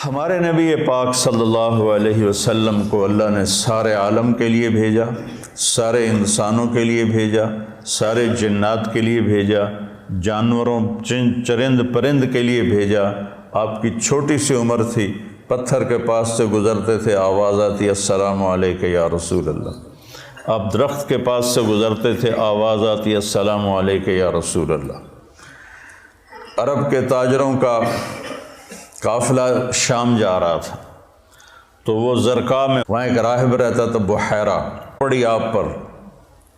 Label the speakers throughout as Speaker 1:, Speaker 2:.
Speaker 1: ہمارے نبی پاک صلی اللہ علیہ وسلم کو اللہ نے سارے عالم کے لیے بھیجا، سارے انسانوں کے لیے بھیجا، سارے جنات کے لیے بھیجا، جانوروں چرند پرند کے لیے بھیجا۔ آپ کی چھوٹی سی عمر تھی، پتھر کے پاس سے گزرتے تھے، آواز آتی السلام علیکہ یا رسول اللہ۔ آپ درخت کے پاس سے گزرتے تھے، آواز آتی السلام علیکہ یا رسول اللہ۔ عرب کے تاجروں کا قافلہ شام جا رہا تھا، تو وہ زرقاء میں وہاں ایک راہب رہتا تھا، بحیرہ، پڑی آپ پر۔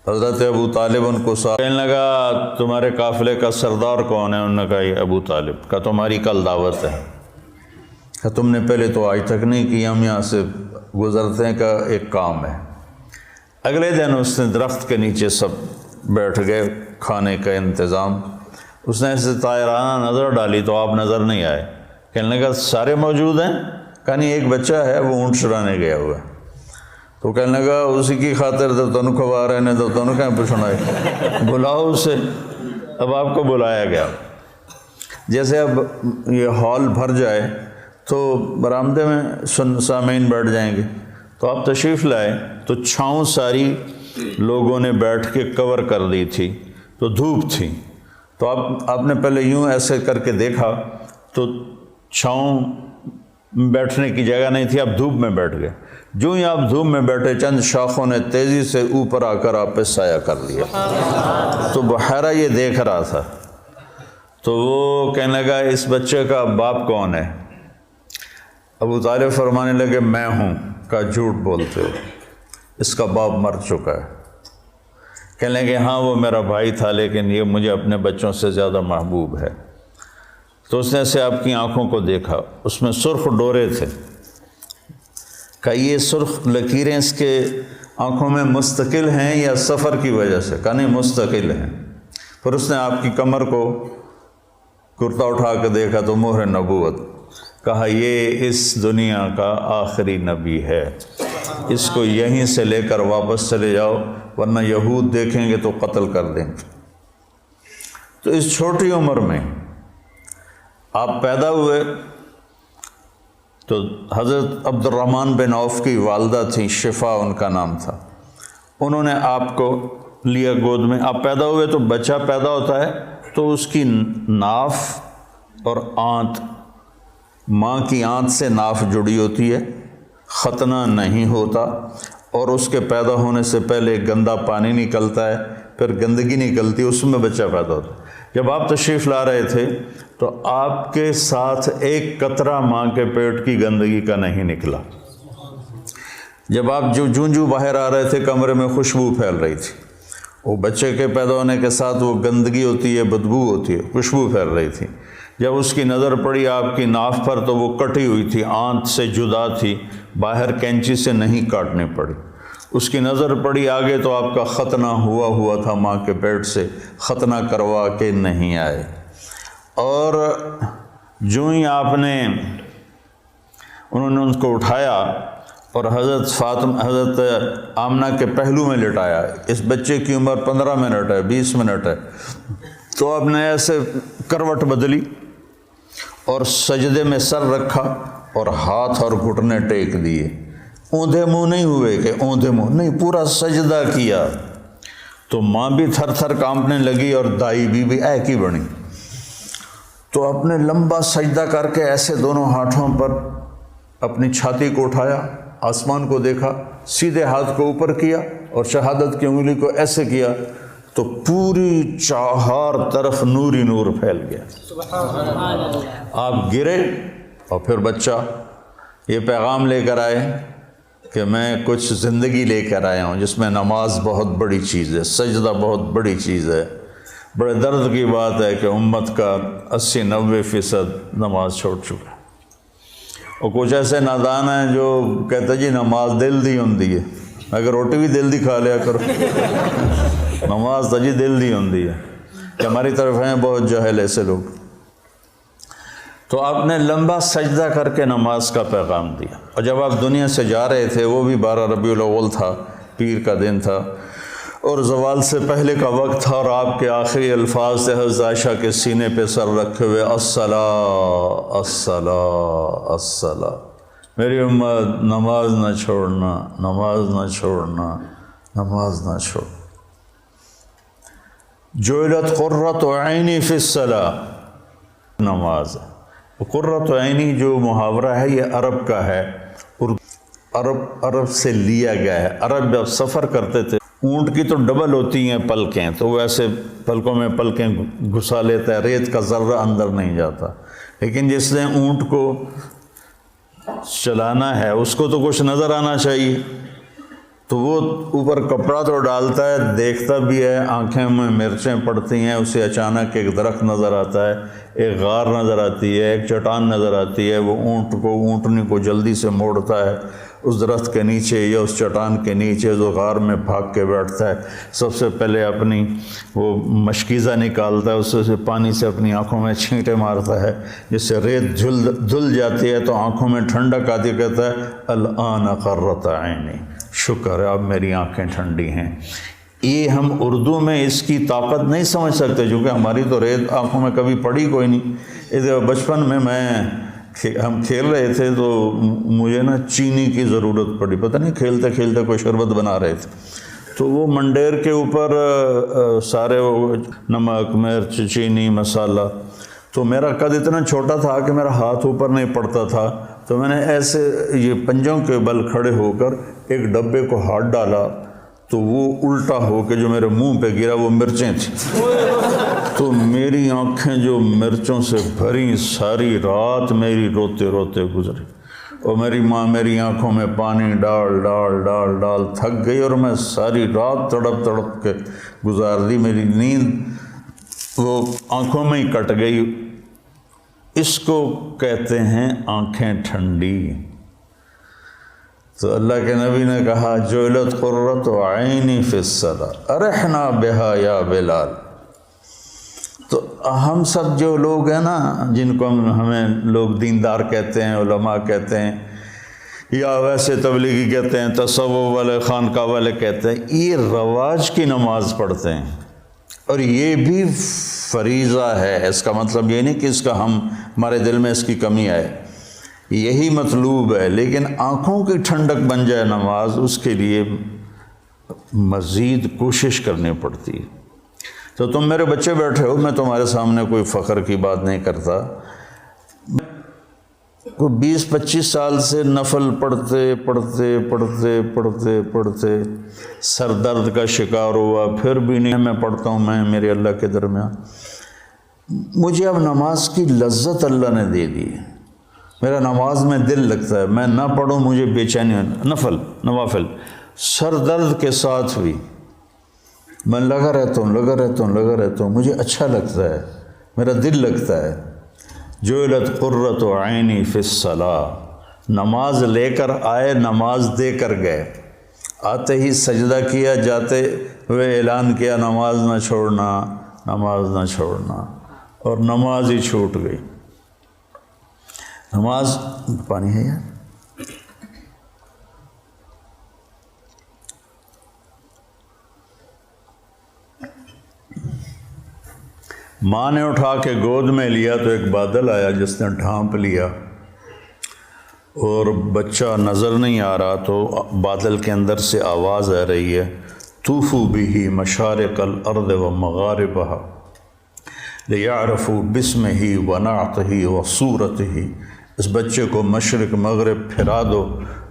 Speaker 1: حضرت ابو طالب ان کو کہنے لگا تمہارے قافلے کا سردار کون ہے؟ انہوں نے کہا یہ ابو طالب۔ کہا تمہاری کل دعوت ہے۔ کہا تم نے پہلے تو آج تک نہیں کی، ہم یہاں سے گزرتے ہیں، کا ایک کام ہے۔ اگلے دن اس نے درخت کے نیچے سب بیٹھ گئے، کھانے کا انتظام۔ اس نے ایسے طائرانہ نظر ڈالی تو آپ نظر نہیں آئے۔ کہنے لگا سارے موجود ہیں؟ کہا نہیں، ایک بچہ ہے وہ اونٹ چرانے گیا ہوا ہے۔ تو کہنے لگا اسی کی خاطر تو تنو کھوا رہے ہیں، تو تنو کہیں پوچھنا ہے، بلاؤ اسے۔ اب آپ کو بلایا گیا۔ جیسے اب یہ ہال بھر جائے تو برآمدے میں سامعین بیٹھ جائیں گے، تو آپ تشریف لائے تو چھاؤں ساری لوگوں نے بیٹھ کے کور کر دی تھی، تو دھوپ تھی، تو آپ نے پہلے یوں ایسے کر کے دیکھا تو چھاؤں بیٹھنے کی جگہ نہیں تھی، آپ دھوپ میں بیٹھ گئے۔ جو ہی آپ دھوپ میں بیٹھے، چند شاخوں نے تیزی سے اوپر آ کر آپ پہ سایہ کر لیا۔ تو بحیرہ یہ دیکھ رہا تھا، تو وہ کہنے لگا اس بچے کا باپ کون ہے؟ ابو طالب فرمانے لگے میں ہوں۔ کہا جھوٹ بولتے ہو، اس کا باپ مر چکا ہے۔ کہنے لگے ہاں وہ میرا بھائی تھا، لیکن یہ مجھے اپنے بچوں سے زیادہ محبوب ہے۔ تو اس نے ایسے آپ کی آنکھوں کو دیکھا، اس میں سرخ ڈورے تھے۔ کہا یہ سرخ لکیریں اس کے آنکھوں میں مستقل ہیں یا سفر کی وجہ سے؟ کہا نہیں، مستقل ہیں۔ پھر اس نے آپ کی کمر کو کرتا اٹھا کے دیکھا تو مہر نبوت۔ کہا یہ اس دنیا کا آخری نبی ہے، اس کو یہیں سے لے کر واپس چلے جاؤ، ورنہ یہود دیکھیں گے تو قتل کر دیں گے۔ تو اس چھوٹی عمر میں آپ پیدا ہوئے تو حضرت عبد الرحمن بن عوف کی والدہ تھیں، شفا ان کا نام تھا، انہوں نے آپ کو لیا گود میں۔ آپ پیدا ہوئے تو بچہ پیدا ہوتا ہے تو اس کی ناف اور آنت، ماں کی آنت سے ناف جڑی ہوتی ہے، ختنہ نہیں ہوتا، اور اس کے پیدا ہونے سے پہلے گندا پانی نکلتا ہے، پھر گندگی نکلتی ہے، اس میں بچہ پیدا ہوتا ہے۔ جب آپ تشریف لا رہے تھے تو آپ کے ساتھ ایک قطرہ ماں کے پیٹ کی گندگی کا نہیں نکلا۔ جب آپ جو باہر آ رہے تھے کمرے میں خوشبو پھیل رہی تھی، وہ بچے کے پیدا ہونے کے ساتھ وہ گندگی ہوتی ہے، بدبو ہوتی ہے، خوشبو پھیل رہی تھی۔ جب اس کی نظر پڑی آپ کی ناف پر تو وہ کٹی ہوئی تھی، آنت سے جدا تھی، باہر کینچی سے نہیں کاٹنی پڑی۔ اس کی نظر پڑی آگے تو آپ کا ختنہ ہوا تھا، ماں کے پیٹ سے ختنہ کروا کے نہیں آئے۔ اور جو ہی آپ نے انہوں نے ان کو اٹھایا اور حضرت آمنہ کے پہلو میں لٹایا، اس بچے کی عمر 15 منٹ ہے، 20 منٹ ہے، تو آپ نے ایسے کروٹ بدلی اور سجدے میں سر رکھا اور ہاتھ اور گھٹنے ٹیک دیے۔ اوندھے منہ نہیں ہوئے کہ اوندھے منہ نہیں، پورا سجدہ کیا۔ تو ماں بھی تھر تھر کانپنے لگی اور دائی بھی ایک ہی بنی۔ تو آپ نے لمبا سجدہ کر کے ایسے دونوں ہاتھوں پر اپنی چھاتی کو اٹھایا، آسمان کو دیکھا، سیدھے ہاتھ کو اوپر کیا اور شہادت کی انگلی کو ایسے کیا تو پوری چار طرف نور ہی نور پھیل گیا۔ آپ گرے اور پھر بچہ یہ پیغام لے کر آئے کہ میں کچھ زندگی لے کر آیا ہوں جس میں نماز بہت بڑی چیز ہے، سجدہ بہت بڑی چیز ہے۔ بڑے درد کی بات ہے کہ امت کا 80-90% نماز چھوڑ چکا ہے، اور کچھ ایسے نادان ہیں جو کہتے جی نماز دل دی ہوندی ہے، اگر روٹی بھی دل دی کھا لیا کرو، نماز تو جی دل دی ہوندی ہے، کہ ہماری طرف ہیں بہت جاہل ایسے لوگ۔ تو آپ نے لمبا سجدہ کر کے نماز کا پیغام دیا، اور جب آپ دنیا سے جا رہے تھے وہ بھی 12 ربیع الاول تھا، پیر کا دن تھا، اور زوال سے پہلے کا وقت تھا، اور آپ کے آخری الفاظ تھے حضرت عائشہ کے سینے پہ سر رکھے ہوئے، الصلاۃ الصلاۃ الصلاۃ، میری امت نماز نہ چھوڑنا، نماز نہ چھوڑنا، نماز نہ چھوڑ۔ جعلت قرۃ عینی فی الصلاۃ، نماز۔ قرۃ عینی جو محاورہ ہے یہ عرب کا ہے، اور عرب سے لیا گیا ہے۔ عرب جب سفر کرتے تھے، اونٹ کی تو ڈبل ہوتی ہیں پلکیں، تو وہ ایسے پلکوں میں پلکیں گھسا لیتا ہے، ریت کا ذرہ اندر نہیں جاتا، لیکن جس نے اونٹ کو چلانا ہے اس کو تو کچھ نظر آنا چاہیے، تو وہ اوپر کپڑا تو ڈالتا ہے، دیکھتا بھی ہے، آنکھیں میں مرچیں پڑتی ہیں، اسے اچانک ایک درخت نظر آتا ہے، ایک غار نظر آتی ہے، ایک چٹان نظر آتی ہے، وہ اونٹنی کو جلدی سے موڑتا ہے اس درخت کے نیچے یا اس چٹان کے نیچے، جو غار میں بھاگ کے بیٹھتا ہے، سب سے پہلے اپنی وہ مشکیزہ نکالتا ہے، اس سے پانی سے اپنی آنکھوں میں چھینٹے مارتا ہے، جس سے ریت دھل جاتی ہے تو آنکھوں میں ٹھنڈک آتی ہے، کہتا ہے الآن قرۃ عینی، شکر ہے اب میری آنکھیں ٹھنڈی ہیں۔ یہ ہم اردو میں اس کی طاقت نہیں سمجھ سکتے، چونکہ ہماری تو ریت آنکھوں میں کبھی پڑی کوئی نہیں۔ ادھر بچپن میں ہم کھیل رہے تھے تو مجھے نا چینی کی ضرورت پڑی، پتہ نہیں کھیلتے کھیلتے کوئی شربت بنا رہے تھے، تو وہ منڈیر کے اوپر سارے وہ نمک، مرچ، چینی، مسالہ، تو میرا قد اتنا چھوٹا تھا کہ میرا ہاتھ اوپر نہیں پڑتا تھا، تو میں نے ایسے یہ پنجوں کے بل کھڑے ہو کر ایک ڈبے کو ہاتھ ڈالا، تو وہ الٹا ہو کے جو میرے منہ پہ گرا وہ مرچیں تھیں، تو میری آنکھیں جو مرچوں سے بھری، ساری رات میری روتے روتے گزری، اور میری ماں میری آنکھوں میں پانی ڈال ڈال ڈال ڈال تھک گئی، اور میں ساری رات تڑپ تڑپ کے گزار دی، میری نیند وہ آنکھوں میں ہی کٹ گئی۔ اس کو کہتے ہیں آنکھیں ٹھنڈی۔ تو اللہ کے نبی نے کہا جعلت قرۃ عینی فی الصلاۃ ارحنا بہا یا بلال۔ تو ہم سب جو لوگ ہیں نا، جن کو ہمیں لوگ دیندار کہتے ہیں، علماء کہتے ہیں، یا ویسے تبلیغی کہتے ہیں، تصوف والے، خانقاہ والے کہتے ہیں، یہ رواج کی نماز پڑھتے ہیں، اور یہ بھی فریضہ ہے۔ اس کا مطلب یہ نہیں کہ اس کا ہمارے دل میں اس کی کمی آئے، یہی مطلوب ہے، لیکن آنکھوں کی ٹھنڈک بن جائے نماز، اس کے لیے مزید کوشش کرنی پڑتی ہے۔ تو تم میرے بچے بیٹھے ہو، میں تمہارے سامنے کوئی فخر کی بات نہیں کرتا، کوئی 20-25 سال سے نفل پڑھتے پڑھتے پڑھتے پڑھتے پڑھتے سر درد کا شکار ہوا، پھر بھی نہیں میں پڑھتا ہوں، میں میرے اللہ کے درمیان، مجھے اب نماز کی لذت اللہ نے دے دی، میرا نماز میں دل لگتا ہے، میں نہ پڑھوں مجھے بے چینی، نوافل سر درد کے ساتھ بھی میں لگا رہتا ہوں، مجھے اچھا لگتا ہے، میرا دل لگتا ہے۔ جعلت قرۃ عینی فی الصلاۃ، نماز لے کر آئے، نماز دے کر گئے، آتے ہی سجدہ کیا، جاتے ہوئے اعلان کیا نماز نہ چھوڑنا، نماز نہ چھوڑنا، اور نماز ہی چھوٹ گئی۔ نماز پانی ہے یار، ماں نے اٹھا کے گود میں لیا تو ایک بادل آیا جس نے ڈھانپ لیا، اور بچہ نظر نہیں آ رہا، تو بادل کے اندر سے آواز آ رہی ہے طوفوا بہ مشارق الارض ومغاربہا لیعرفوا باسمہ ونعتہ وصورتہ، اس بچے کو مشرق مغرب پھرا دو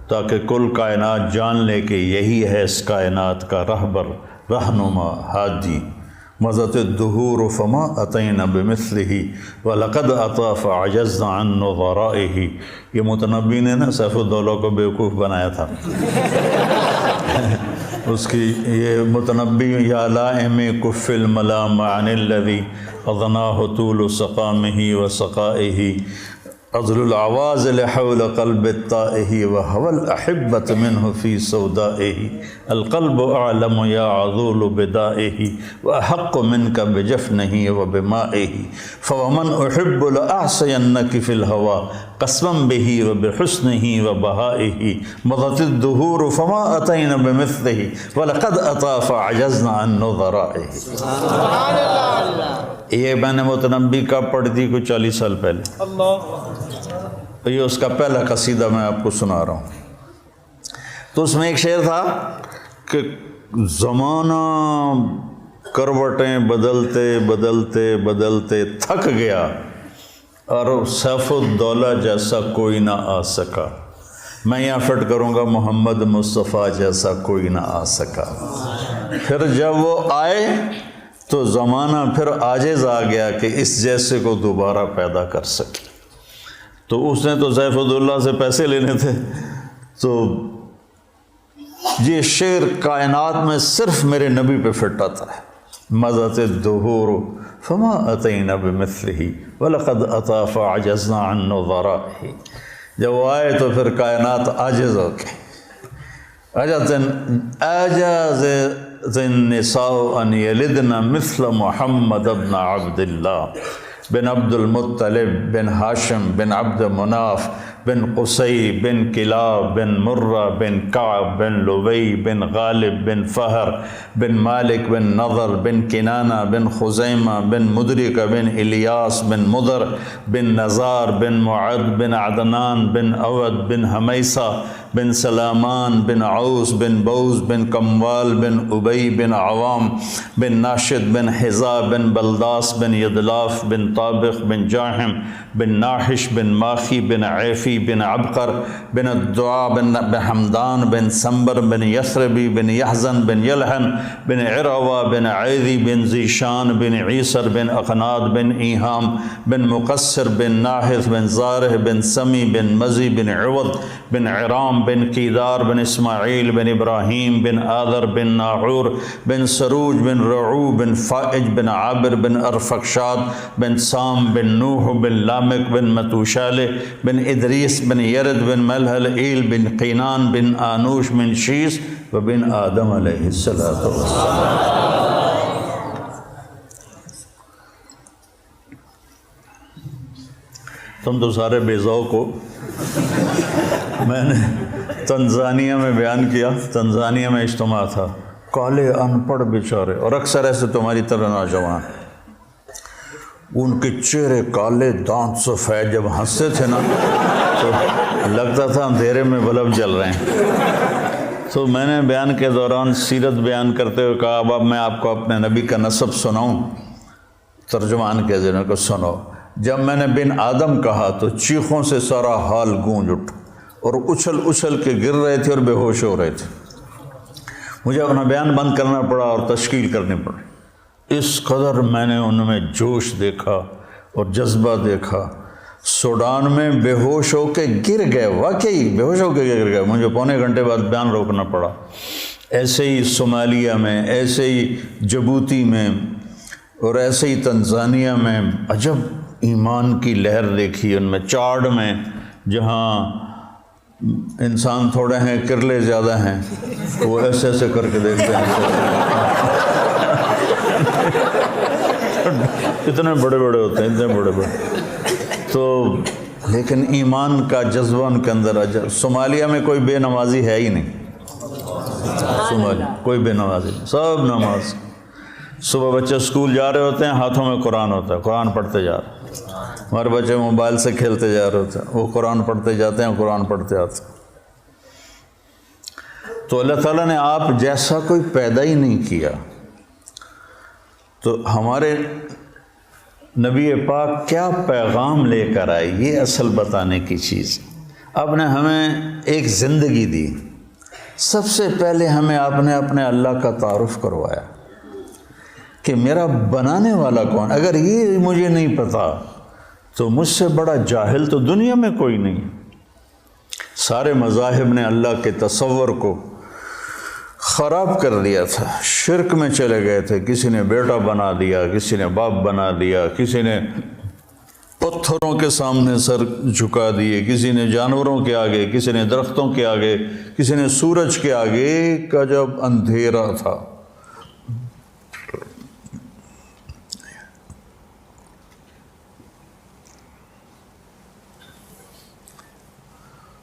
Speaker 1: تاکہ کل کائنات جان لے کہ یہی ہے اس کائنات کا رہبر، رہنما، ہادی۔ مضت الدہور فما اتینا بمثلہ ولقد اتی فعجزنا عن نظرائہ۔ یہ متنبی نے نا سیف الدولہ کو بیوقوف بنایا تھا، اس کی یہ متنبی یا لائم کف الملام عن الذی اضناہ طول سقامہ وسقائہ، عذل العواز لحول قلب الطائہ وهوى الأحبة منه في سودائه، القلب أعلم يا عذول بدائه وأحق منك بجفنه وبمائه، فومن أحب لأعصينك في الهوى قسما بہ و بحسنہ و بہائہ مضت الدہور فما اتینا بمثلہ ولقد اتی فعجزنا عن نظرائہ۔ یہ میں نے متنبی کا پڑھ دی کوئی 40 سال پہلے، یہ اس کا پہلا قصیدہ میں آپ کو سنا رہا ہوں۔ تو اس میں ایک شعر تھا کہ زمانہ کروٹیں بدلتے بدلتے بدلتے تھک گیا اور سیف الدولہ جیسا کوئی نہ آ سکا، میں یہاں فٹ کروں گا محمد مصطفیٰ جیسا کوئی نہ آ سکا۔ پھر جب وہ آئے تو زمانہ پھر عاجز آ گیا کہ اس جیسے کو دوبارہ پیدا کر سکے۔ تو اس نے تو سیف الدولہ سے پیسے لینے تھے، تو یہ شعر کائنات میں صرف میرے نبی پہ فٹ آتا ہے۔ مضت الدہور فما اتینا بمثلہ ولقد اتی فعجزنا عن نظرائہ۔ جب وہ آئے تو پھر کائنات عاجز ہو گئی۔ عجز النساء ان یلدن مثل محمد بن عبد اللہ بن عبد المطلب بن ہاشم بن عبد مناف بن قصی بن کلاب بن مرہ بن کعب بن لبی بن غالب بن فہر بن مالک بن نضر بن کنانہ بن خزیمہ بن مدرکہ بن الیاس بن مدر بن نزار بن معد بن عدنان بن اود بن حمیسہ بن سلامان بن عوس بن بوز بن کموال بن ابی بن عوام بن ناشد بن حذا بن بلداس بن یدلاف بن طابق بن جاہم بن ناحش بن ماخی بن عیفی بن عبقر بن الدعاء بن حمدان بن سنبر بن یثربی بن یحزن بن یلحن بن عروہ بن عیدی بن ذیشان بن عیسر بن اقناد بن ایہام بن مقصر بن ناحث بن زارح بن سمی بن مزی بن عوض بن عرام بن قیدار بن اسماعیل بن ابراہیم بن آذر بن ناعور بن سروج بن رعو بن فائج بن عابر بن ارفقشاد بن سام بن نوح بن لامک بن متوشالہ بن ادریس بن یرد بن ملحل ایل بن قینان بن آنوش بن شیس و بن آدم علیہ السلام۔ تم تو سارے بے ذوق ہو۔ میں نے تنزانیہ میں بیان کیا، تنزانیہ میں اجتماع تھا، کالے ان پڑھ بیچارے، اور اکثر ایسے تمہاری طرح نوجوان، ان کے چہرے کالے، دانت سفید، جب ہنستے تھے نا تو لگتا تھا اندھیرے میں بلب جل رہے ہیں۔ تو میں نے بیان کے دوران سیرت بیان کرتے ہوئے کہا اب میں آپ کو اپنے نبی کا نسب سناؤں؟ ترجمان کے ذریعے کو سنو۔ جب میں نے بن آدم کہا تو چیخوں سے سارا حال گونج اٹھا اور اچھل اچھل کے گر رہے تھے اور بے ہوش ہو رہے تھے۔ مجھے اپنا بیان بند کرنا پڑا اور تشکیل کرنی پڑی۔ اس قدر میں نے ان میں جوش دیکھا اور جذبہ دیکھا، سوڈان میں بے ہوش ہو کے گر گئے، واقعی بے ہوش ہو کے گر گئے۔ مجھے پونے گھنٹے بعد بیان روکنا پڑا۔ ایسے ہی صومالیہ میں، ایسے ہی جبوتی میں، اور ایسے ہی تنزانیہ میں عجب ایمان کی لہر دیکھی ان میں۔ چاڈ میں جہاں انسان تھوڑے ہیں کرلے زیادہ ہیں، وہ ایسے ایسے کر کے دیکھتے ہیں، اتنے بڑے بڑے ہوتے ہیں، اتنے بڑے بڑے، تو لیکن ایمان کا جذبہ ان کے اندر عجب۔ صومالیہ میں کوئی بے نمازی ہے ہی نہیں، صومالیہ کوئی بے نمازی نہیں، سب نماز۔ صبح بچے اسکول جا رہے ہوتے ہیں، ہاتھوں میں قرآن ہوتا ہے، قرآن پڑھتے جا رہے ہیں۔ ہمارے بچے موبائل سے کھیلتے جا رہے ہوتے ہیں، وہ قرآن پڑھتے جاتے ہیں، قرآن پڑھتے آتے ہیں۔ تو اللہ تعالیٰ نے آپ جیسا کوئی پیدا ہی نہیں کیا۔ تو ہمارے نبی پاک کیا پیغام لے کر آئے، یہ اصل بتانے کی چیز۔ آپ نے ہمیں ایک زندگی دی، سب سے پہلے ہمیں آپ نے اپنے اللہ کا تعارف کروایا کہ میرا بنانے والا کون۔ اگر یہ مجھے نہیں پتا تو مجھ سے بڑا جاہل تو دنیا میں کوئی نہیں۔ سارے مذاہب نے اللہ کے تصور کو خراب کر دیا تھا، شرک میں چلے گئے تھے۔ کسی نے بیٹا بنا دیا، کسی نے باپ بنا دیا، کسی نے پتھروں کے سامنے سر جھکا دیے، کسی نے جانوروں کے آگے، کسی نے درختوں کے آگے، کسی نے سورج کے آگے کا جب اندھیرا تھا۔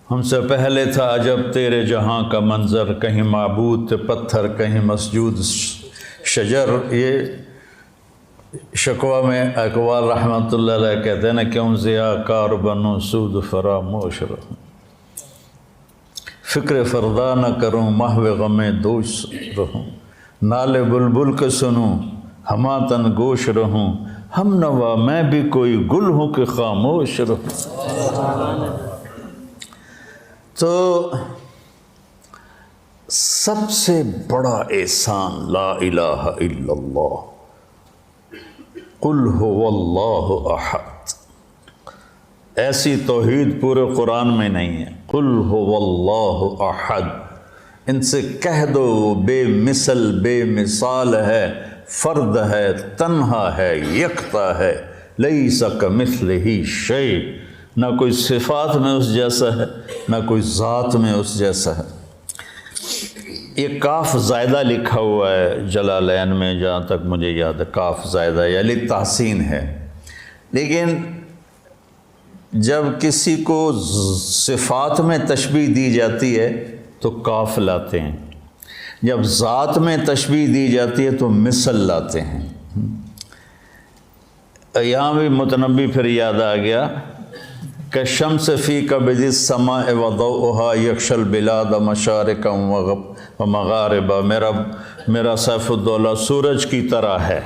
Speaker 1: ہم سے پہلے تھا عجب تیرے جہاں کا منظر، کہیں معبود تھے پتھر کہیں مسجود شجر۔ یہ شکوہ میں اقوال رحمۃ اللہ علیہ کہتے ہیں نا، کیوں ضیاء کار بنوں سود فراموش رہوں، فکر فردا نہ کروں محو غم دوش رہوں، نالے بلبل کے سنوں ہما تن گوش رہوں، ہم نوا میں بھی کوئی گل ہوں کہ خاموش رہوں۔ تو سب سے بڑا احسان لا الہ الا اللہ، قل هو اللہ احد۔ ایسی توحید پورے قرآن میں نہیں ہے۔ قل هو اللہ احد، ان سے کہہ دو وہ بے مثل بے مثال ہے، فرد ہے، تنہا ہے، یکتا ہے، لیس کمثلہ شیء، نہ کوئی صفات میں اس جیسا ہے نہ کوئی ذات میں اس جیسا ہے۔ یہ کاف زائدہ لکھا ہوا ہے جلالین میں، جہاں تک مجھے یاد ہے کاف زائدہ یا للتحسین ہے، لیکن جب کسی کو صفات میں تشبیہ دی جاتی ہے تو کاف لاتے ہیں، جب ذات میں تشبیہ دی جاتی ہے تو مثل لاتے ہیں۔ یہاں بھی متنبی پھر یاد آ گیا کہ شمس فی کبد السماء وضوءها یکشی البلاد مشارقا ومغاربا، میرا سیف الدولہ سورج کی طرح ہے۔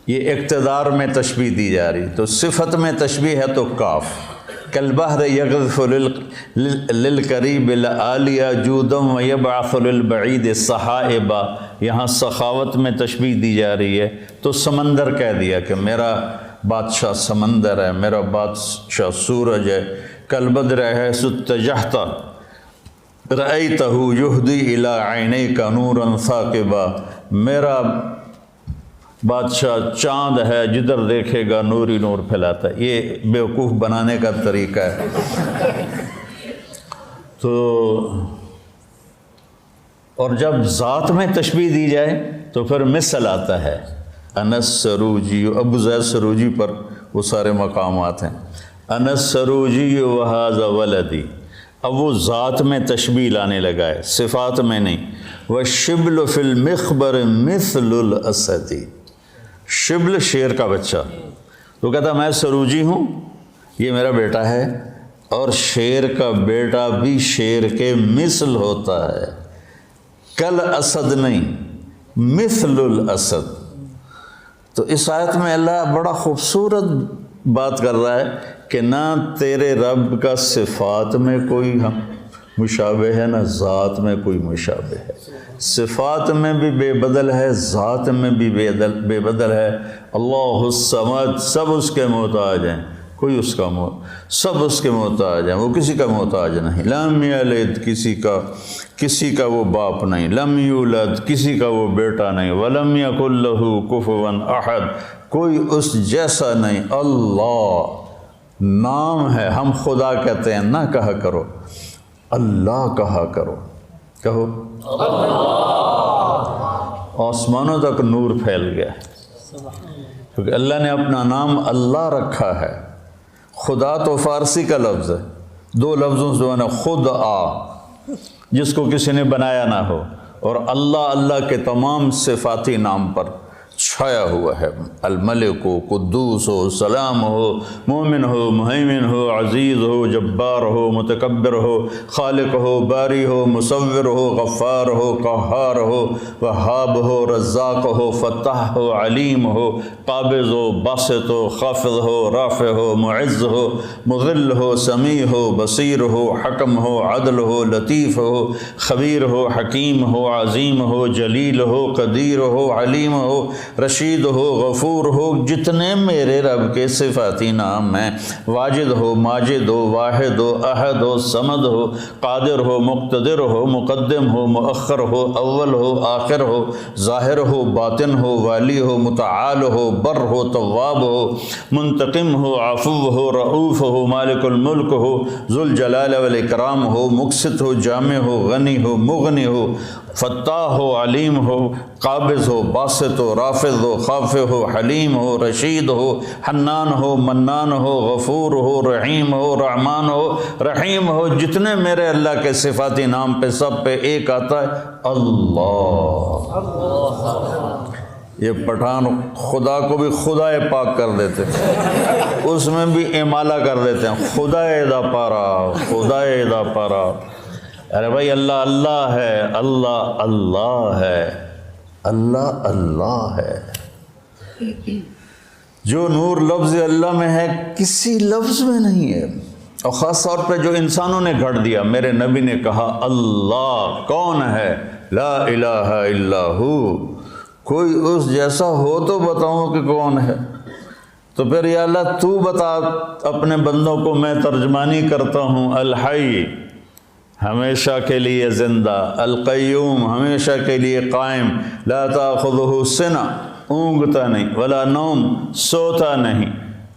Speaker 1: یہ اقتدار میں تشبیہ دی جا رہی، تو صفت میں تشبیہ ہے تو کاف۔ کالبحر یغرف للقریب العالیہ جودا ویبعث للبعید صحائبا، یہاں سخاوت میں تشبیہ دی جا رہی ہے تو سمندر کہہ دیا کہ میرا بادشاہ سمندر ہے، میرا بادشاہ سورج ہے۔ کالبدر حیث اتجہت رأیتہ یہدی الی عینیک نورا ثاقبا، میرا بادشاہ چاند ہے، جدھر دیکھے گا نور ہی نور پھیلاتا ہے۔ یہ بیوقوف بنانے کا طریقہ ہے۔ تو اور جب ذات میں تشبیہ دی جائے تو پھر مثل آتا ہے۔ انس سروجی، ابو زید سروجی پر وہ سارے مقامات ہیں۔ انس سروجی وہذا ولدی، اب وہ ذات میں تشبیہ لانے لگا ہے، صفات میں نہیں۔ والشبل فی المخبر مثل الاسد، شبل شیر کا بچہ، تو کہتا میں سروجی ہوں، یہ میرا بیٹا ہے، اور شیر کا بیٹا بھی شیر کے مثل ہوتا ہے، کل اسد نہیں، مثل الاسد۔ تو اس آیت میں اللہ بڑا خوبصورت بات کر رہا ہے کہ نہ تیرے رب کا صفات میں کوئی مشابہ ہے نہ ذات میں کوئی مشابہ ہے، صفات میں بھی بے بدل ہے، ذات میں بھی بے بدل ہے۔ اللہ الصمد، سب اس کے محتاج ہیں، کوئی اس کا سب اس کے محتاج ہیں، وہ کسی کا محتاج نہیں۔ لم یلد، کسی کا وہ باپ نہیں، لم یولد، کسی کا وہ بیٹا نہیں، ولم یکن لہ کفوا احد، کوئی اس جیسا نہیں۔ اللہ نام ہے، ہم خدا کہتے ہیں، نہ کہا کرو اللہ، کہا کرو، کہو آسمانوں تک نور پھیل گیا ہے، کیونکہ اللہ نے اپنا نام اللہ رکھا ہے۔ خدا تو فارسی کا لفظ ہے، دو لفظوں سے بنا، خود جس کو کسی نے بنایا نہ ہو، اور اللہ کے تمام صفاتی نام پر چھایا ہوا ہے۔ الملک ہو، قدوس ہو، سلام ہو، مومن ہو، مہیمن ہو، عزیز ہو، جبار ہو، متکبر ہو، خالق ہو، باری ہو، مصور ہو، غفار ہو، قہار ہو، وہاب ہو، رزاق ہو، فتح ہو، علیم ہو، قابض ہو، باسط ہو، خافض ہو، رافع ہو، معز ہو، مذل ہو، سمیع ہو، بصیر ہو، حکم ہو، عدل ہو، لطیف ہو، خبیر ہو، حکیم ہو، عظیم ہو، جلیل ہو، قدیر ہو، علیم ہو، رشید ہو، غفور ہو، جتنے میرے رب کے صفاتی نام ہیں، واجد ہو، ماجد ہو، واحد ہو، احد ہو، صمد ہو، قادر ہو، مقتدر ہو، مقدم ہو، مؤخر ہو، اول ہو، آخر ہو، ظاہر ہو، باطن ہو، والی ہو، متعال ہو، بر ہو، تواب ہو، منتقم ہو، عفو ہو، رؤوف ہو، مالک الملک ہو، ذو الجلال والاکرام ہو، مقسط ہو، جامع ہو، غنی ہو، مغنی ہو، فتاح ہو، علیم ہو، قابض ہو، باسط ہو، رافع حافظ ہو، خافظ ہو، حلیم ہو، رشید ہو، حنان ہو، منان ہو، غفور ہو، رحیم ہو، رحمان ہو، رحیم ہو، جتنے میرے اللہ کے صفاتی نام پہ سب پہ ایک آتا ہے اللہ۔ یہ پٹھان خدا کو بھی خدا پاک کر دیتے ہیں، اس میں بھی امالہ کر دیتے ہیں، خدا دا پارا، خدا دا پارا۔ ارے بھائی اللہ اللہ ہے، اللہ اللہ ہے، اللہ اللہ ہے۔ جو نور لفظ اللہ میں ہے کسی لفظ میں نہیں ہے، اور خاص طور پہ جو انسانوں نے گھڑ دیا۔ میرے نبی نے کہا اللہ کون ہے؟ لا الہ الا ہو، کوئی اس جیسا ہو تو بتاؤں کہ کون ہے؟ تو پھر یا اللہ تو بتا اپنے بندوں کو، میں ترجمانی کرتا ہوں۔ الحی ہمیشہ کے لیے زندہ، القیوم ہمیشہ کے لیے قائم، لا تاخذہ سنہ اونگتا نہیں، ولا نوم سوتا نہیں،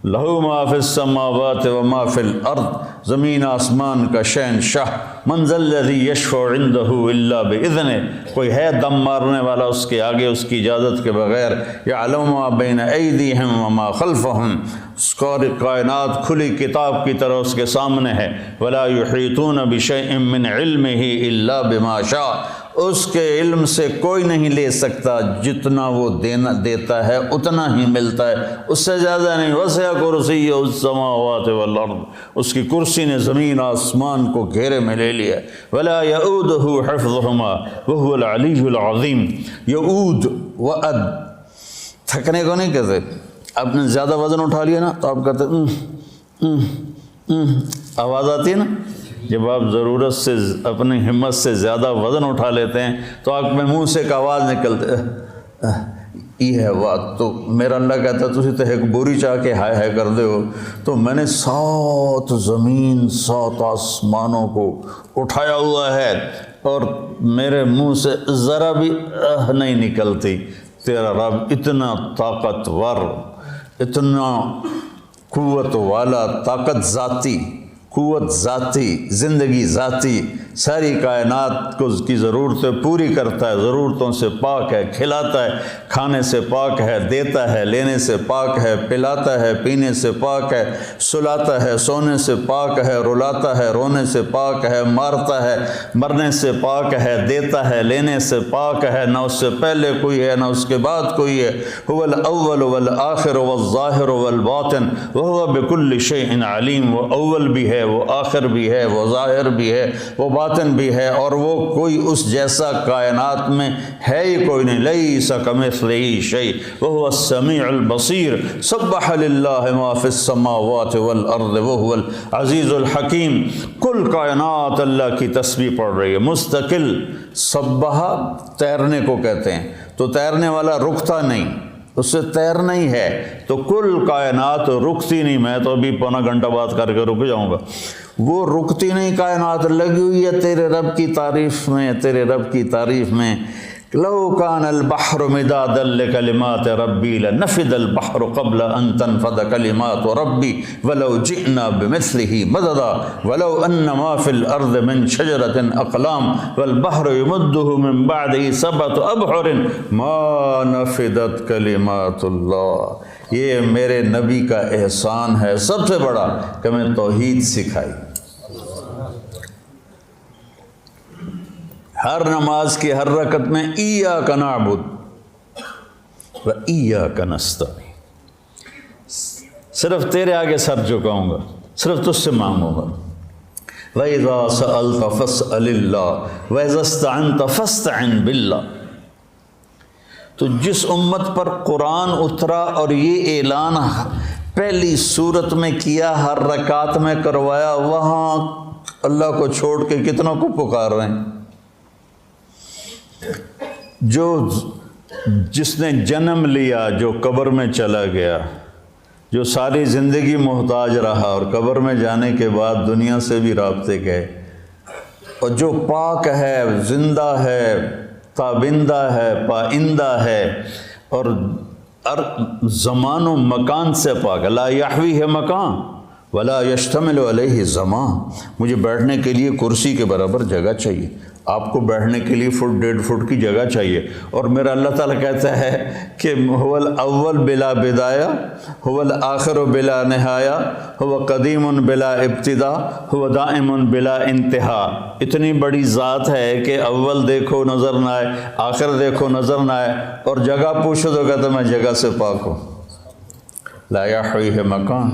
Speaker 1: لہو ما فی السماوات و ما فی الارض، زمین آسمان کا شہنشاہ۔ من ذا الذی یشفع عندہ الا باذنہ، کوئی ہے دم مارنے والا اس کے آگے اس کی اجازت کے بغیر؟ یعلم ما بین ایدیہم وما خلفہم، ساری کائنات کھلی کتاب کی طرح اس کے سامنے ہے۔ ولا یحیطون بشیء من علمہ الا بما شاء، اس کے علم سے کوئی نہیں لے سکتا، جتنا وہ دیتا ہے اتنا ہی ملتا ہے، اس سے زیادہ نہیں۔ وسع کرسیہ السماوات والارض، اس کی کرسی نے زمین آسمان کو گھیرے میں لے لیا۔ ولا یؤودہ حفظہما وہو العلی العظیم۔ یؤود وعد تھکنے کو نہیں کہتے، آپ نے زیادہ وزن اٹھا لیا نا تو آپ کہتے آواز آتی ہے نا، جب آپ ضرورت سے اپنی ہمت سے زیادہ وزن اٹھا لیتے ہیں تو آپ میں منہ سے ایک آواز نکلتے یہ ہے بات۔ تو میرا اللہ کہتا ہے تسی تو ایک بوری چاہ کے ہائے ہائے کر دے ہو، تو میں نے 7 زمین 7 آسمانوں کو اٹھایا ہوا ہے اور میرے منہ سے ذرا بھی نہیں نکلتی۔ تیرا رب اتنا طاقتور، اتنا قوت والا، طاقت ذاتی، قوت ذاتی، زندگی ذاتی، ساری کائنات کو کی ضرورتیں پوری کرتا ہے، ضرورتوں سے پاک ہے، کھلاتا ہے، کھانے سے پاک ہے، دیتا ہے، لینے سے پاک ہے، پلاتا ہے، پینے سے پاک ہے، سلاتا ہے، سونے سے پاک ہے، رلاتا ہے، رونے سے پاک ہے، مارتا ہے، مرنے سے پاک ہے، دیتا ہے، لینے سے پاک ہے، نہ اس سے پہلے کوئی ہے نہ اس کے بعد کوئی ہے۔ هو الاول والآخر والظاہر والباطن وهو بكل شيء علیم، وہ اول بھی ہے، وہ آخر بھی ہے، وہ ظاہر بھی ہے، وہ باطن بھی ہے، اور وہ کوئی اس جیسا کائنات میں ہے ہی کوئی نہیں۔ لیس کمثلہ شیء وہو السمیع البصیر، سبح للہ ما فی السماوات والارض وہو العزیز الحکیم۔ کل کائنات اللہ کی تسبیح پڑھ رہی ہے مستقل۔ سبح تیرنے کو کہتے ہیں، تو تیرنے والا رکتا نہیں، اس سے تیرنا ہی ہے، تو کل کائنات رکتی نہیں۔ میں تو ابھی پونا گھنٹہ بات کر کے رک جاؤں گا، وہ رکتی نہیں، کائنات لگی ہوئی ہے تیرے رب کی تعریف میں، تیرے رب کی تعریف میں۔ لو کان البحر مدادا لکلمات ربی لنفد البحر قبل ان تنفد کلمات ربی ولو جئنا بمثلہ مددا ولو ان ما فی الارض من شجرۃ اقلام والبحر یمدہ من بعدہ 7 ابحر ما نفدت کلمات اللہ۔ یہ میرے نبی کا احسان ہے سب سے بڑا کہ میں توحید سکھائی۔ ہر نماز کی ہر رکعت میں ایاک نعبد و ایاک نستعین، صرف تیرے آگے سر جھکاؤں گا، صرف تجھ سے مانگوں گا۔ وَإِذَا سَأَلْتَ فَاسْأَلِ اللَّهَ وَإِذَا اسْتَعَنْتَ فَاسْتَعِنْ بِاللَّهِ۔ تو جس امت پر قرآن اترا اور یہ اعلان پہلی صورت میں کیا، ہر رکعت میں کروایا، وہاں اللہ کو چھوڑ کے کتنوں کو پکار رہے ہیں؟ جس نے جنم لیا، جو قبر میں چلا گیا، جو ساری زندگی محتاج رہا اور قبر میں جانے کے بعد دنیا سے بھی رابطے گئے، اور جو پاک ہے، زندہ ہے، تابندہ ہے، پائندہ ہے، اور زمان و مکان سے پاک، لا یحویہ مکان ولا یشتمل علیہ زمان، مجھے بیٹھنے کے لیے کرسی کے برابر جگہ چاہیے، آپ کو بیٹھنے کے لیے 1.5 فٹ کی جگہ چاہیے، اور میرا اللہ تعالیٰ کہتا ہے کہ هو الاول بلا بدایہ، هو الآخر بلا نہایہ، هو قدیم بلا ابتدا، هو دائم بلا انتہا۔ اتنی بڑی ذات ہے کہ اول دیکھو نظر نہ آئے، آخر دیکھو نظر نہ آئے، اور جگہ پوچھو تو کہتا میں جگہ سے پاک ہوں۔ لا یحویہ مکان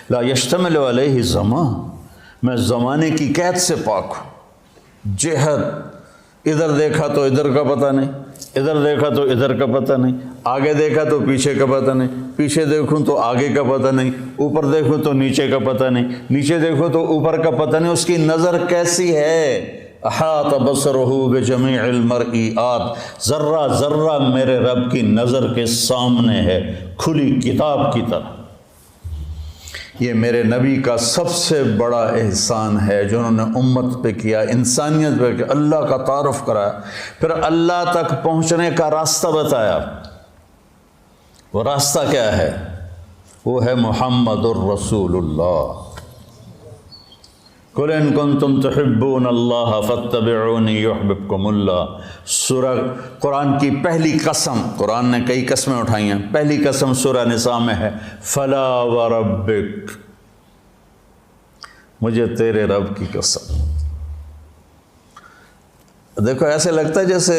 Speaker 1: لا یشتمل علیہ زمان، میں زمانے کی قید سے پاک ہوں۔ جہت، ادھر دیکھا تو ادھر کا پتہ نہیں، ادھر دیکھا تو ادھر کا پتہ نہیں، آگے دیکھا تو پیچھے کا پتہ نہیں، پیچھے دیکھوں تو آگے کا پتہ نہیں، اوپر دیکھوں تو نیچے کا پتہ نہیں، نیچے دیکھو تو اوپر کا پتہ نہیں۔ اس کی نظر کیسی ہے؟ احاط بصرہ بجمیع المرئیات، ذرہ ذرہ میرے رب کی نظر کے سامنے ہے، کھلی کتاب کی طرح۔ یہ میرے نبی کا سب سے بڑا احسان ہے جو انہوں نے امت پہ کیا، انسانیت پہ کیا، اللہ کا تعارف کرایا، پھر اللہ تک پہنچنے کا راستہ بتایا۔ وہ راستہ کیا ہے؟ وہ ہے محمد الرسول اللہ۔ قُلْ إِن كُنتُمْ تُحِبُّونَ اللَّهَ فَاتَّبِعُونِي يُحْبِبْكُمُ اللَّهُ۔ سورہ قرآن کی پہلی قسم، قرآن نے کئی قسمیں اٹھائی ہیں، پہلی قسم سورہ نساء میں ہے، فَلَا وَرَبِّكَ، مجھے تیرے رب کی قسم۔ دیکھو ایسے لگتا ہے جیسے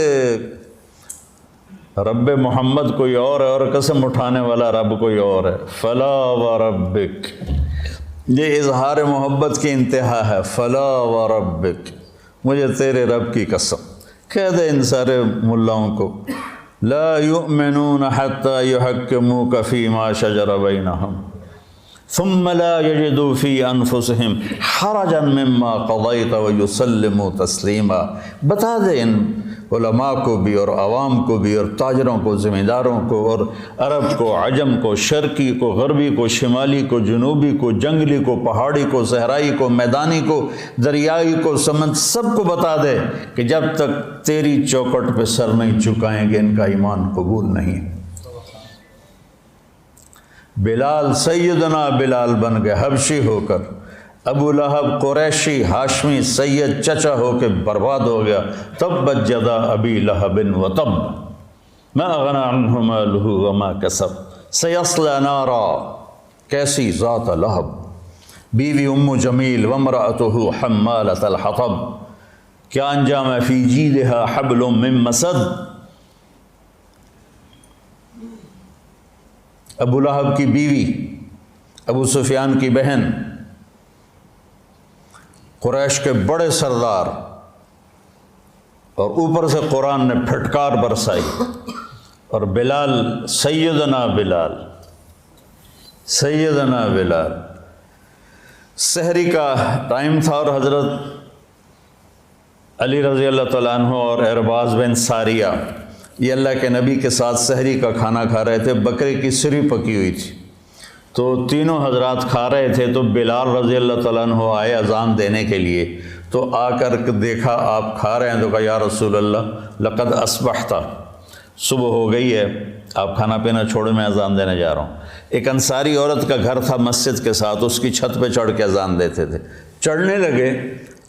Speaker 1: رب محمد کوئی اور ہے اور قسم اٹھانے والا رب کوئی اور ہے۔ فَلَا وَرَبِّكَ، یہ اظہار محبت کی انتہا ہے۔ فلا وربک، مجھے تیرے رب کی قسم۔ کہہ دے ان سارے ملاؤں کو، لا یؤمنون حتی یحکموک فیما شجر بینہم ثم لا یجدوا فی انفسہم حرجا مما قضیت ویسلموا تسلیما۔ بتا دے ان علماء کو بھی اور عوام کو بھی اور تاجروں کو، ذمہ داروں کو، اور عرب کو، عجم کو، شرقی کو، غربی کو، شمالی کو، جنوبی کو، جنگلی کو، پہاڑی کو، صحرائی کو، میدانی کو، دریائی کو، سمندر، سب کو بتا دے کہ جب تک تیری چوکٹ پہ سر نہیں جھکائیں گے ان کا ایمان قبول نہیں۔ بلال، سیدنا بلال بن گئے حبشی ہو کر، ابو لہب قریشی ہاشمی سید چچا ہو کے برباد ہو گیا۔ تبت یدا ابی لہب وتب ما اغنی عنہ مالہ وما کسب سیصلی نارا، کیسی ذات لہب، بیوی ام جمیل وامرأتہ حمالۃ الحطب، کیا انجام ہے، فی جیدہا حبل من مسد۔ ابو لہب کی بیوی، ابو سفیان کی بہن، قریش کے بڑے سردار، اور اوپر سے قرآن نے پھٹکار برسائی، اور بلال، سیدنا بلال، سیدنا بلال، سحری کا ٹائم تھا اور حضرت علی رضی اللہ تعالیٰ عنہ اور ارباز بن ساریہ یہ اللہ کے نبی کے ساتھ سحری کا کھانا کھا رہے تھے، بکرے کی سری پکی ہوئی تھی، تو تینوں حضرات کھا رہے تھے، تو بلال رضی اللہ تعالیٰ عنہ آئے اذان دینے کے لیے، تو آ کر دیکھا آپ کھا رہے ہیں، تو کہا یا رسول اللہ لقد اصبحت، صبح ہو گئی ہے، آپ کھانا پینا چھوڑے، میں اذان دینے جا رہا ہوں۔ ایک انصاری عورت کا گھر تھا مسجد کے ساتھ، اس کی چھت پہ چڑھ کے اذان دیتے تھے، چڑھنے لگے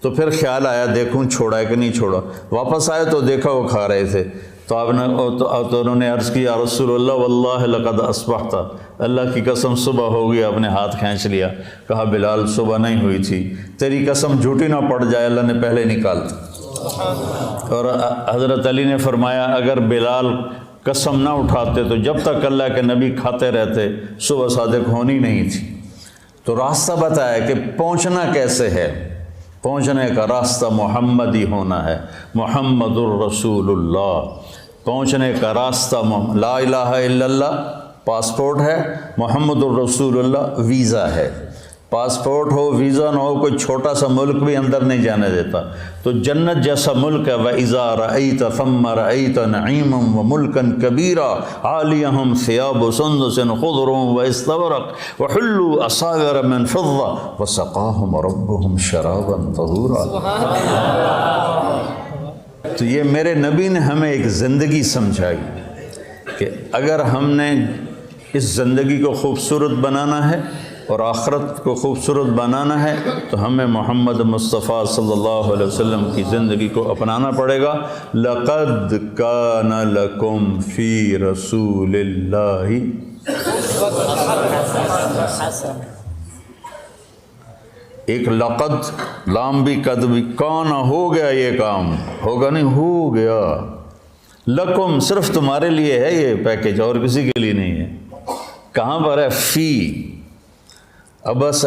Speaker 1: تو پھر خیال آیا دیکھوں چھوڑا ہے کہ نہیں چھوڑا، واپس آئے تو دیکھا وہ کھا رہے تھے، تو آپ نے تو انہوں نے عرض کی یا رسول اللہ واللہ لقد اصبحت، اللہ کی قسم صبح ہو گئی، آپ نے ہاتھ کھینچ لیا، کہا بلال صبح نہیں ہوئی تھی، تیری قسم جھوٹی نہ پڑ جائے، اللہ نے پہلے نکال دی۔ اور حضرت علی نے فرمایا اگر بلال قسم نہ اٹھاتے تو جب تک اللہ کے نبی کھاتے رہتے صبح صادق ہونی نہیں تھی۔ تو راستہ بتایا کہ پہنچنا کیسے ہے، پہنچنے کا راستہ محمدی ہونا ہے، محمد الرسول اللہ، پہنچنے کا راستہ لا الہ الا اللہ پاسپورٹ ہے، محمد الرسول اللہ ویزا ہے۔ پاسپورٹ ہو، ویزا نہ ہو، کوئی چھوٹا سا ملک بھی اندر نہیں جانے دیتا۔ تو جنت جیسا ملک ہے، وَإِذَا رَأَيْتَ ثَمَّ رَأَيْتَ نَعِيمًا وَمُلْكًا كَبِيرًا عَالِيَهُمْ ثِيَابُ سُندُسٍ خُضْرٌ وَإِسْتَبْرَقٌ وَحُلُّوا أَسَاوِرَ مِنْ فِضَّةٍ وَسَقَاهُمْ رَبُّهُمْ شَرَابًا طَهُورًا۔ تو یہ میرے نبی نے ہمیں ایک زندگی سمجھائی کہ اگر ہم نے اس زندگی کو خوبصورت بنانا ہے اور آخرت کو خوبصورت بنانا ہے تو ہمیں محمد مصطفیٰ صلی اللہ علیہ وسلم کی زندگی کو اپنانا پڑے گا۔ لَقَدْ كَانَ لَكُمْ فِي رَسُولِ اللَّهِ، ایک لقد، لام بھی قد بھی، کان ہو گیا یہ کام، ہوگا نہیں، ہو گیا، لکم صرف تمہارے لیے ہے یہ پیکیج، اور کسی کے لیے نہیں ہے۔ کہاں پر ہے؟ فی، ابس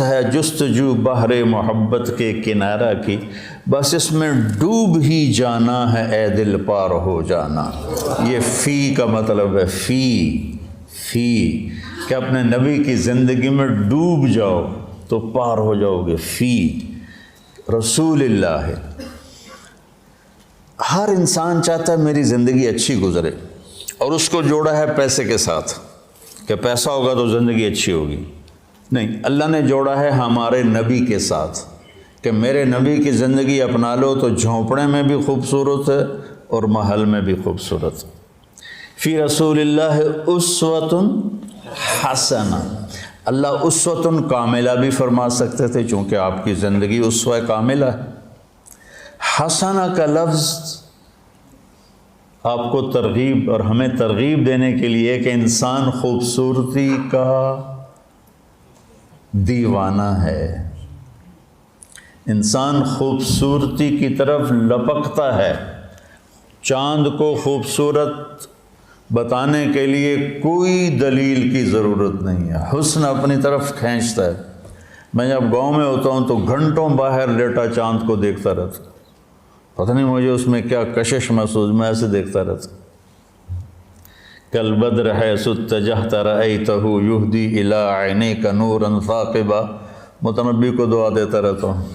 Speaker 1: ہے جستجو بحر محبت کے کنارہ کی، بس اس میں ڈوب ہی جانا ہے اے دل پار ہو جانا۔ یہ فی کا مطلب ہے، فی کہ اپنے نبی کی زندگی میں ڈوب جاؤ تو پار ہو جاؤ گے۔ فی رسول اللہ ہے۔ ہر انسان چاہتا ہے میری زندگی اچھی گزرے، اور اس کو جوڑا ہے پیسے کے ساتھ کہ پیسہ ہوگا تو زندگی اچھی ہوگی۔ نہیں، اللہ نے جوڑا ہے ہمارے نبی کے ساتھ کہ میرے نبی کی زندگی اپنا لو تو جھونپڑے میں بھی خوبصورت ہے اور محل میں بھی خوبصورت۔ فی رسول اللہ اسوۃ حسنہ، اللہ اسوۃ کاملہ بھی فرما سکتے تھے چونکہ آپ کی زندگی اسوہ کاملہ ہے۔ حسنہ کا لفظ آپ کو ترغیب اور ہمیں ترغیب دینے کے لیے کہ انسان خوبصورتی کا دیوانہ ہے، انسان خوبصورتی کی طرف لپکتا ہے۔ چاند کو خوبصورت بتانے کے لیے کوئی دلیل کی ضرورت نہیں ہے، حسن اپنی طرف کھینچتا ہے۔ میں جب گاؤں میں ہوتا ہوں تو گھنٹوں باہر لیٹا چاند کو دیکھتا رہتا، پتہ نہیں مجھے اس میں کیا کشش محسوس، میں ایسے دیکھتا رہتا۔ کل بدر حیث اتجہت رأیتہ یہدی الی عینیک نورا ثاقبا، متنبی کو دعا دیتا رہتا ہوں،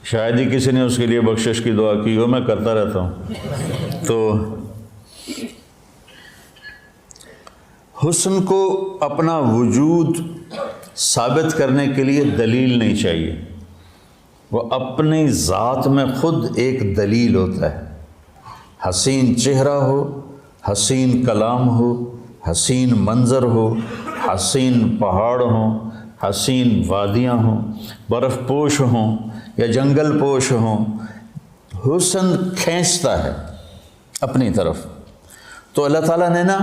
Speaker 1: شاید ہی کسی نے اس کے لیے بخشش کی دعا کی ہو، میں کرتا رہتا ہوں۔ تو حسن کو اپنا وجود ثابت کرنے کے لیے دلیل نہیں چاہیے، وہ اپنی ذات میں خود ایک دلیل ہوتا ہے۔ حسین چہرہ ہو، حسین کلام ہو، حسین منظر ہو، حسین پہاڑ ہوں، حسین وادیاں ہوں، برف پوش ہوں یا جنگل پوش ہوں، حسن کھینچتا ہے اپنی طرف۔ تو اللہ تعالیٰ نے نا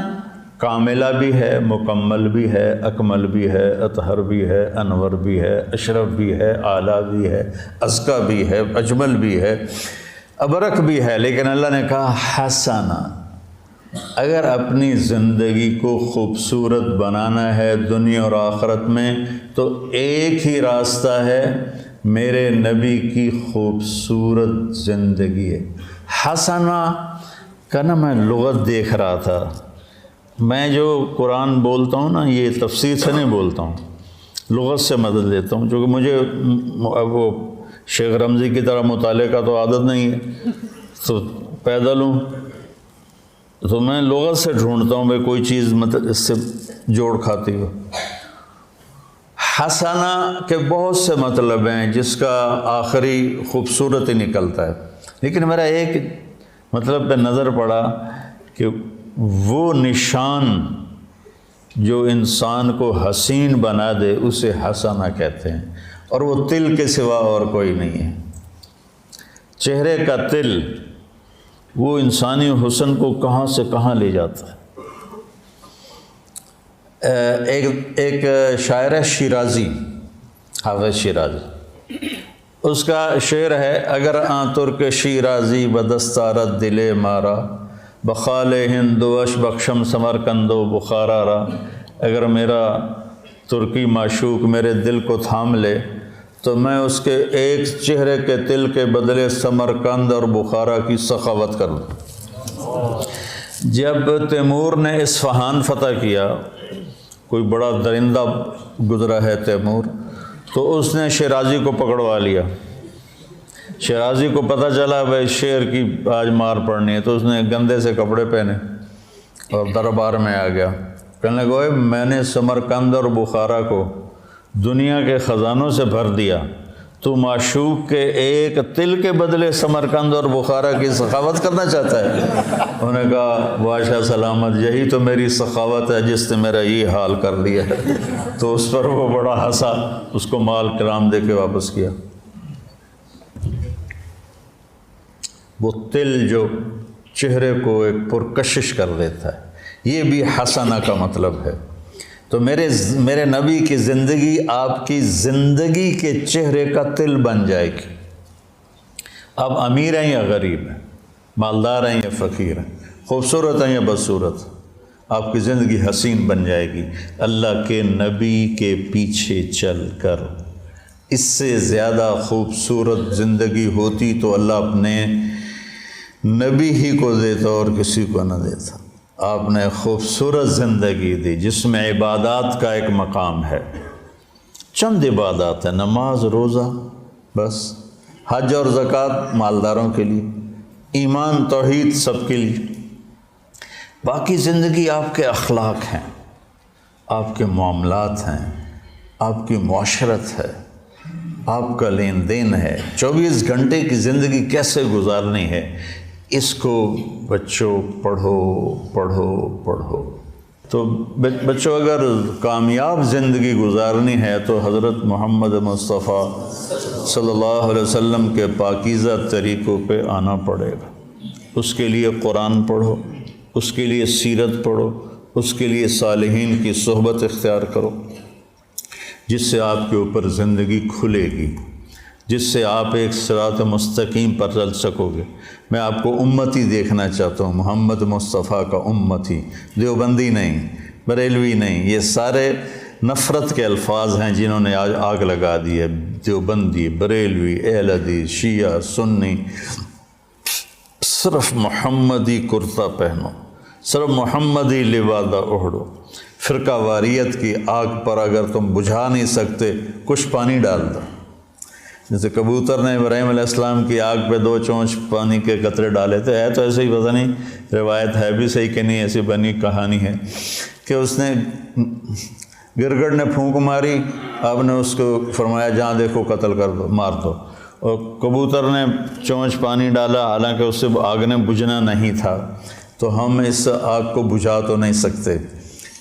Speaker 1: کاملہ بھی ہے، مکمل بھی ہے، اکمل بھی ہے، اطہر بھی ہے، انور بھی ہے، اشرف بھی ہے، اعلیٰ بھی ہے، ازکیٰ بھی ہے، اجمل بھی ہے، ابرک بھی ہے، لیکن اللہ نے کہا حسنہ۔ اگر اپنی زندگی کو خوبصورت بنانا ہے دنیا اور آخرت میں تو ایک ہی راستہ ہے، میرے نبی کی خوبصورت زندگی ہے۔ حسنہ کا نا میں لغت دیکھ رہا تھا، میں جو قرآن بولتا ہوں نا یہ تفسیر سے نہیں بولتا ہوں، لغت سے مدد لیتا ہوں، چونکہ مجھے وہ شیخ رمضی کی طرح مطالعے کا تو عادت نہیں ہے، تو پیدل ہوں تو میں لغت سے ڈھونڈتا ہوں بھائی کوئی چیز مطلب اس سے جوڑ کھاتی ہو۔ حسنہ کے بہت سے مطلب ہیں جس کا آخری خوبصورت ہی نکلتا ہے، لیکن میرا ایک مطلب پہ نظر پڑا کہ وہ نشان جو انسان کو حسین بنا دے اسے حسنہ کہتے ہیں، اور وہ تل کے سوا اور کوئی نہیں ہے۔ چہرے کا تل وہ انسانی حسن کو کہاں سے کہاں لے جاتا ہے۔ ایک شاعر ہے شیرازی، حافظ شیرازی، اس کا شعر ہے اگر آن ترک شیرازی بدستارت دل مارا بخال ہند وش بخشم سمرقند و بخارا را، اگر میرا ترکی معشوق میرے دل کو تھام لے تو میں اس کے ایک چہرے کے تل کے بدلے سمرقند اور بخارا کی سخاوت کر دوں۔ جب تیمور نے اصفہان فتح کیا، کوئی بڑا درندہ گزرا ہے تیمور، تو اس نے شیرازی کو پکڑوا لیا۔ شیرازی کو پتہ چلا بھائی شیر کی آج مار پڑنی ہے، تو اس نے گندے سے کپڑے پہنے اور دربار میں آ گیا، کہنے لگا میں نے سمرقند اور بخارا کو دنیا کے خزانوں سے بھر دیا، تو معشوق کے ایک تل کے بدلے سمرقند اور بخارا کی سخاوت کرنا چاہتا ہے؟ انہوں نے کہا بادشاہ سلامت یہی تو میری سخاوت ہے جس نے میرا یہ حال کر دیا ہے۔ تو اس پر وہ بڑا ہنسا، اس کو مال کرام دے کے واپس کیا۔ وہ تل جو چہرے کو ایک پرکشش کر دیتا ہے، یہ بھی حسنہ کا مطلب ہے۔ تو میرے نبی کی زندگی آپ کی زندگی کے چہرے کا تل بن جائے گی۔ آپ امیر ہیں یا غریب ہیں، مالدار ہیں یا فقیر ہیں، خوبصورت ہیں یا بدصورت، آپ کی زندگی حسین بن جائے گی۔ اللہ کے نبی کے پیچھے چل کر اس سے زیادہ خوبصورت زندگی ہوتی تو اللہ اپنے نبی ہی کو دیتا اور کسی کو نہ دیتا۔ آپ نے خوبصورت زندگی دی جس میں عبادات کا ایک مقام ہے، چند عبادات ہیں، نماز، روزہ، بس، حج اور زکوٰۃ مالداروں کے لیے، ایمان توحید سب کے لیے۔ باقی زندگی آپ کے اخلاق ہیں، آپ کے معاملات ہیں، آپ کی معاشرت ہے، آپ کا لین دین ہے، 24 گھنٹے کی زندگی کیسے گزارنی ہے، اس کو بچوں پڑھو پڑھو پڑھو۔ تو بچوں اگر کامیاب زندگی گزارنی ہے تو حضرت محمد مصطفیٰ صلی اللہ علیہ وسلم کے پاکیزہ طریقوں پہ آنا پڑے گا۔ اس کے لیے قرآن پڑھو، اس کے لیے سیرت پڑھو، اس کے لیے صالحین کی صحبت اختیار کرو، جس سے آپ کے اوپر زندگی کھلے گی، جس سے آپ ایک صراط مستقیم پر چل سکو گے۔ میں آپ کو امتی دیکھنا چاہتا ہوں، محمد مصطفیٰ کا امتی، دیوبندی نہیں، بریلوی نہیں، یہ سارے نفرت کے الفاظ ہیں جنہوں نے آج آگ لگا دی ہے۔ دیوبندی، بریلوی، اہل حدیث، شیعہ، سنی، صرف محمدی کرتا پہنو، صرف محمدی لبادہ اوڑھو۔ فرقہ واریت کی آگ پر اگر تم بجھا نہیں سکتے، کچھ پانی ڈال دو۔ جیسے کبوتر نے ابراہیم علیہ السلام کی آگ پہ 2 چونچ پانی کے قطرے ڈالے تھے، ہے تو ایسے ہی، پتہ نہیں روایت ہے بھی صحیح کہ نہیں، ایسی بنی کہانی ہے کہ اس نے گرگڑ نے پھونک ماری، آپ نے اس کو فرمایا جہاں دیکھو قتل کر دو، مار دو، اور کبوتر نے چونچ پانی ڈالا، حالانکہ اس سے آگ نے بجھنا نہیں تھا۔ تو ہم اس آگ کو بجھا تو نہیں سکتے،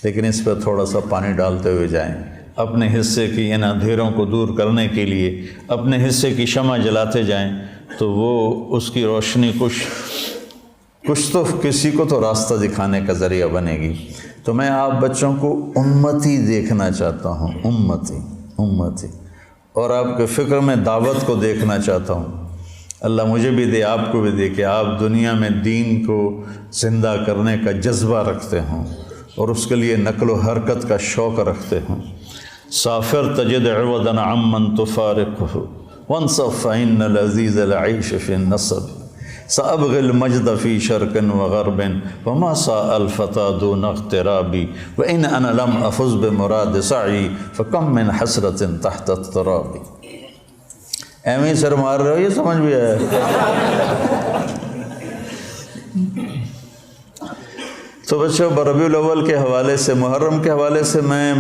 Speaker 1: لیکن اس پہ تھوڑا سا پانی ڈالتے ہوئے جائیں، اپنے حصے کی ان اندھیروں کو دور کرنے کے لیے اپنے حصے کی شمع جلاتے جائیں، تو وہ اس کی روشنی کچھ تو کسی کو تو راستہ دکھانے کا ذریعہ بنے گی۔ تو میں آپ بچوں کو امتی دیکھنا چاہتا ہوں، امتی، اور آپ کے فکر میں دعوت کو دیکھنا چاہتا ہوں۔ اللہ مجھے بھی دے، آپ کو بھی دے کہ آپ دنیا میں دین کو زندہ کرنے کا جذبہ رکھتے ہوں اور اس کے لیے نقل و حرکت کا شوق رکھتے ہوں۔ سافر تجد عوضا عمن تفارقه وانصف فإن العزيز العيش في النصب سأبغي المجد في شرق وغرب وما ساء الفتى دون اغترابي وإن أنا لم أفز بمراد سعي فكم من حسرة تحت التراب۔ ایویں سر مار رہے ہو، یہ سمجھ بھی ہے؟ تو بچوں، ربیع الاول کے حوالے سے، محرم کے حوالے سے میں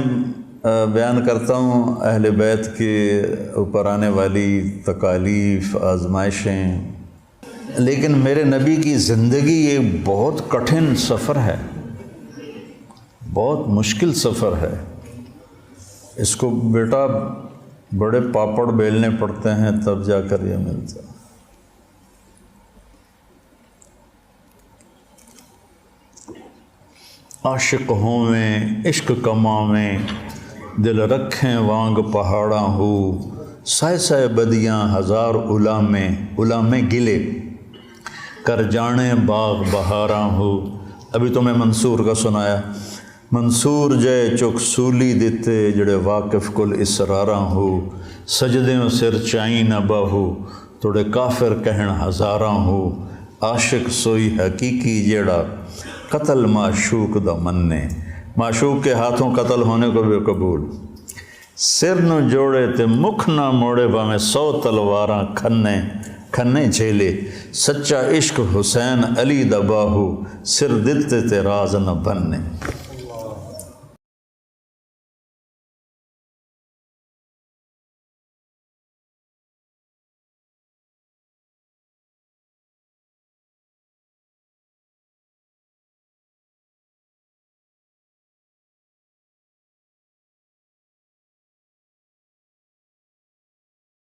Speaker 1: بیان کرتا ہوں اہل بیت کے اوپر آنے والی تکالیف، آزمائشیں، لیکن میرے نبی کی زندگی ایک بہت کٹھن سفر ہے، بہت مشکل سفر ہے۔ اس کو بیٹا بڑے پاپڑ بیلنے پڑتے ہیں تب جا کر یہ ملتا۔ عاشق ہوں میں عشق کماویں، دل رکھیں وانگ پہاڑاں ہو، سائے سائے بدیاں ہزار علامے گلے، کر جانے باغ بہاراں ہو۔ ابھی تو میں منصور کا سنایا، منصور جے چک سولی دیتے جڑے واقف کل اسراراں ہو، سجدیوں سر چائیں نہ باہو، توڑے کافر کہن ہزاراں ہو، عاشق سوئی حقیقی جیڑا قتل معشوق دا مننے، معشوق کے ہاتھوں قتل ہونے کو بھی قبول۔ سر نو جوڑے تے مکھ نہ موڑے باویں 100 تلواراں کھنے جھیلے، سچا عشق حسین علی دا باہو، سر دتے تے راز نہ بننے۔